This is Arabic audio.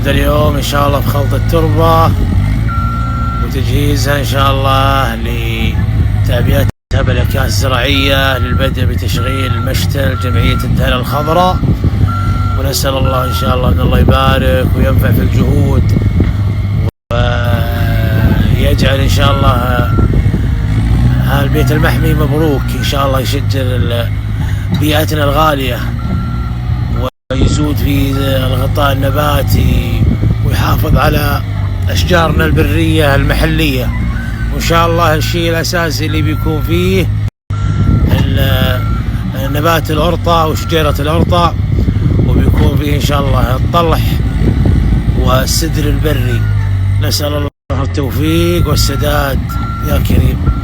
نبدأ اليوم إن شاء الله بخلط التربة وتجهيزها إن شاء الله لتعبئتها بالأكياس الزراعية للبدء بتشغيل مشتل جمعية الدهن الخضراء. ونسأل الله إن شاء الله أن الله يبارك وينفع في الجهود ويجعل إن شاء الله البيت المحمي مبروك إن شاء الله، يشجر بيئتنا الغالية ويزود في الغطاء النباتي ويحافظ على أشجارنا البرية المحلية. وإن شاء الله الشيء الأساسي اللي بيكون فيه نبات الأرطة وشجيرة الأرطة، وبيكون فيه إن شاء الله الطلح والسدر البري. نسأل الله التوفيق والسداد يا كريم.